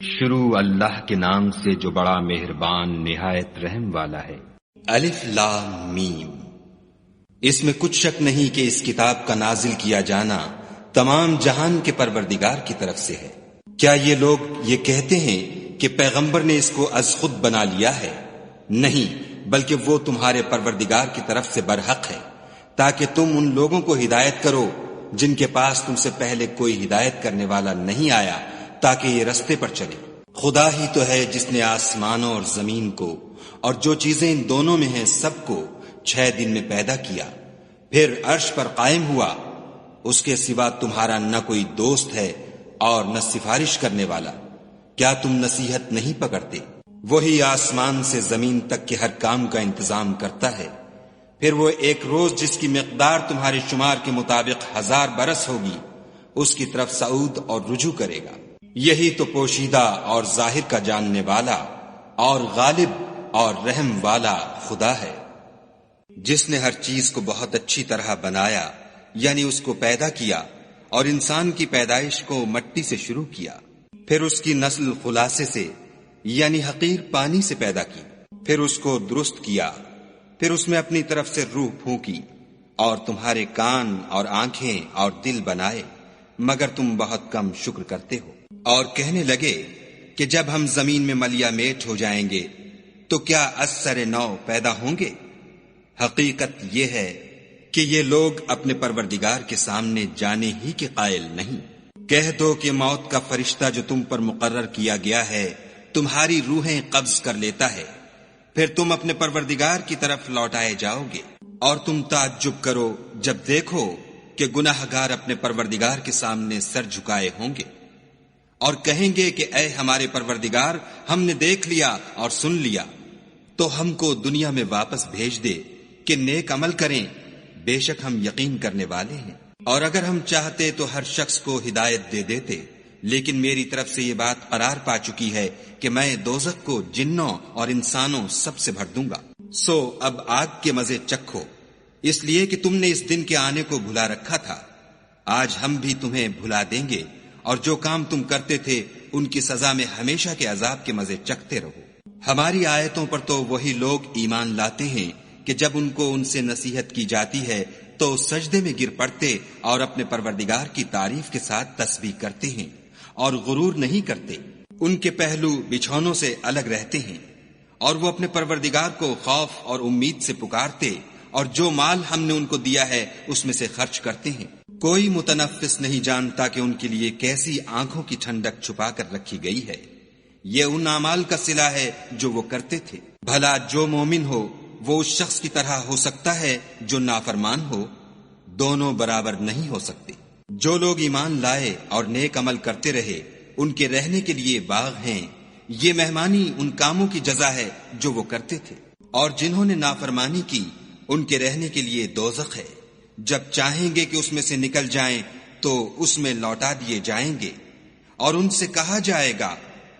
شروع اللہ کے نام سے جو بڑا مہربان نہایت رحم والا ہے۔ الف لام میم۔ اس میں کچھ شک نہیں کہ اس کتاب کا نازل کیا جانا تمام جہان کے پروردگار کی طرف سے ہے۔ کیا یہ لوگ یہ کہتے ہیں کہ پیغمبر نے اس کو از خود بنا لیا ہے؟ نہیں، بلکہ وہ تمہارے پروردگار کی طرف سے برحق ہے، تاکہ تم ان لوگوں کو ہدایت کرو جن کے پاس تم سے پہلے کوئی ہدایت کرنے والا نہیں آیا، تاکہ یہ رستے پر چلے۔ خدا ہی تو ہے جس نے آسمانوں اور زمین کو اور جو چیزیں ان دونوں میں ہیں سب کو 6 دن میں پیدا کیا، پھر عرش پر قائم ہوا۔ اس کے سوا تمہارا نہ کوئی دوست ہے اور نہ سفارش کرنے والا۔ کیا تم نصیحت نہیں پکڑتے؟ وہی آسمان سے زمین تک کے ہر کام کا انتظام کرتا ہے، پھر وہ ایک روز جس کی مقدار تمہارے شمار کے مطابق 1000 برس ہوگی، اس کی طرف صعود اور رجوع کرے گا۔ یہی تو پوشیدہ اور ظاہر کا جاننے والا اور غالب اور رحم والا خدا ہے، جس نے ہر چیز کو بہت اچھی طرح بنایا، یعنی اس کو پیدا کیا، اور انسان کی پیدائش کو مٹی سے شروع کیا، پھر اس کی نسل خلاصے سے یعنی حقیر پانی سے پیدا کی، پھر اس کو درست کیا، پھر اس میں اپنی طرف سے روح پھونکی، اور تمہارے کان اور آنکھیں اور دل بنائے، مگر تم بہت کم شکر کرتے ہو۔ اور کہنے لگے کہ جب ہم زمین میں ملیا میٹ ہو جائیں گے تو کیا از سر نو پیدا ہوں گے؟ حقیقت یہ ہے کہ یہ لوگ اپنے پروردگار کے سامنے جانے ہی کے قائل نہیں۔ کہہ دو کہ موت کا فرشتہ جو تم پر مقرر کیا گیا ہے تمہاری روحیں قبض کر لیتا ہے، پھر تم اپنے پروردگار کی طرف لوٹائے جاؤ گے، اور تم تعجب کرو جب دیکھو کہ گناہگار اپنے پروردگار کے سامنے سر جھکائے ہوں گے، اور کہیں گے کہ اے ہمارے پروردگار، ہم نے دیکھ لیا اور سن لیا، تو ہم کو دنیا میں واپس بھیج دے کہ نیک عمل کریں، بے شک ہم یقین کرنے والے ہیں۔ اور اگر ہم چاہتے تو ہر شخص کو ہدایت دے دیتے، لیکن میری طرف سے یہ بات قرار پا چکی ہے کہ میں دوزخ کو جنوں اور انسانوں سب سے بھر دوں گا۔ سو اب آگ کے مزے چکھو، اس لیے کہ تم نے اس دن کے آنے کو بھلا رکھا تھا۔ آج ہم بھی تمہیں بھلا دیں گے، اور جو کام تم کرتے تھے ان کی سزا میں ہمیشہ کے عذاب کے مزے چکھتے رہو۔ ہماری آیتوں پر تو وہی لوگ ایمان لاتے ہیں کہ جب ان کو ان سے نصیحت کی جاتی ہے تو سجدے میں گر پڑتے اور اپنے پروردگار کی تعریف کے ساتھ تسبیح کرتے ہیں اور غرور نہیں کرتے۔ ان کے پہلو بچھونوں سے الگ رہتے ہیں، اور وہ اپنے پروردگار کو خوف اور امید سے پکارتے، اور جو مال ہم نے ان کو دیا ہے اس میں سے خرچ کرتے ہیں۔ کوئی متنفس نہیں جانتا کہ ان کے لیے کیسی آنکھوں کی ٹھنڈک چھپا کر رکھی گئی ہے۔ یہ ان اعمال کا صلہ ہے جو وہ کرتے تھے۔ بھلا جو مومن ہو وہ اس شخص کی طرح ہو سکتا ہے جو نافرمان ہو؟ دونوں برابر نہیں ہو سکتے۔ جو لوگ ایمان لائے اور نیک عمل کرتے رہے ان کے رہنے کے لیے باغ ہیں، یہ مہمانی ان کاموں کی جزا ہے جو وہ کرتے تھے۔ اور جنہوں نے نافرمانی کی ان کے رہنے کے لیے دوزخ ہے، جب چاہیں گے کہ اس میں سے نکل جائیں تو اس میں لوٹا دیے جائیں گے، اور ان سے کہا جائے گا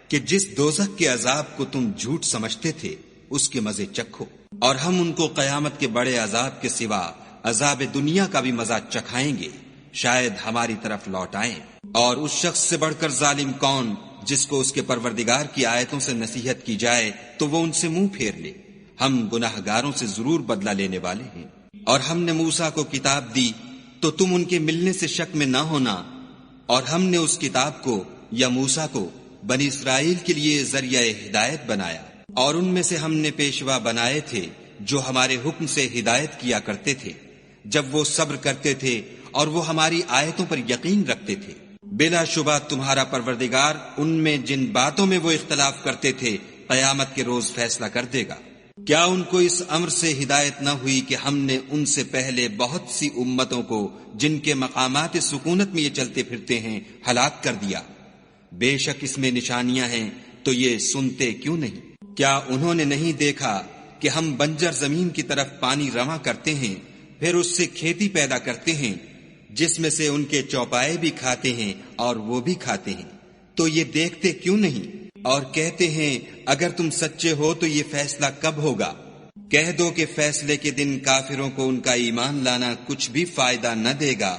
کہ جس دوزخ کے عذاب کو تم جھوٹ سمجھتے تھے اس کے مزے چکھو، اور ہم ان کو قیامت کے بڑے عذاب کے سوا عذاب دنیا کا بھی مزہ چکھائیں گے، شاید ہماری طرف لوٹ آئیں۔ اور اس شخص سے بڑھ کر ظالم کون جس کو اس کے پروردگار کی آیتوں سے نصیحت کی جائے تو وہ ان سے منہ پھیر لے۔ ہم گناہگاروں سے ضرور بدلہ لینے والے ہیں۔ اور ہم نے موسیٰ کو کتاب دی تو تم ان کے ملنے سے شک میں نہ ہونا، اور ہم نے اس کتاب کو یا موسیٰ کو بنی اسرائیل کے لیے ذریعہ ہدایت بنایا، اور ان میں سے ہم نے پیشوا بنائے تھے جو ہمارے حکم سے ہدایت کیا کرتے تھے جب وہ صبر کرتے تھے اور وہ ہماری آیتوں پر یقین رکھتے تھے۔ بلا شبہ تمہارا پروردگار ان میں جن باتوں میں وہ اختلاف کرتے تھے قیامت کے روز فیصلہ کر دے گا۔ کیا ان کو اس امر سے ہدایت نہ ہوئی کہ ہم نے ان سے پہلے بہت سی امتوں کو جن کے مقامات سکونت میں یہ چلتے پھرتے ہیں ہلاک کر دیا؟ بے شک اس میں نشانیاں ہیں، تو یہ سنتے کیوں نہیں؟ کیا انہوں نے نہیں دیکھا کہ ہم بنجر زمین کی طرف پانی رواں کرتے ہیں، پھر اس سے کھیتی پیدا کرتے ہیں جس میں سے ان کے چوپائے بھی کھاتے ہیں اور وہ بھی کھاتے ہیں، تو یہ دیکھتے کیوں نہیں؟ اور کہتے ہیں اگر تم سچے ہو تو یہ فیصلہ کب ہوگا؟ کہہ دو کہ فیصلے کے دن کافروں کو ان کا ایمان لانا کچھ بھی فائدہ نہ دے گا،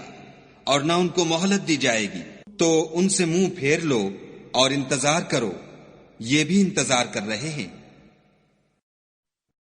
اور نہ ان کو مہلت دی جائے گی۔ تو ان سے منہ پھیر لو اور انتظار کرو، یہ بھی انتظار کر رہے ہیں۔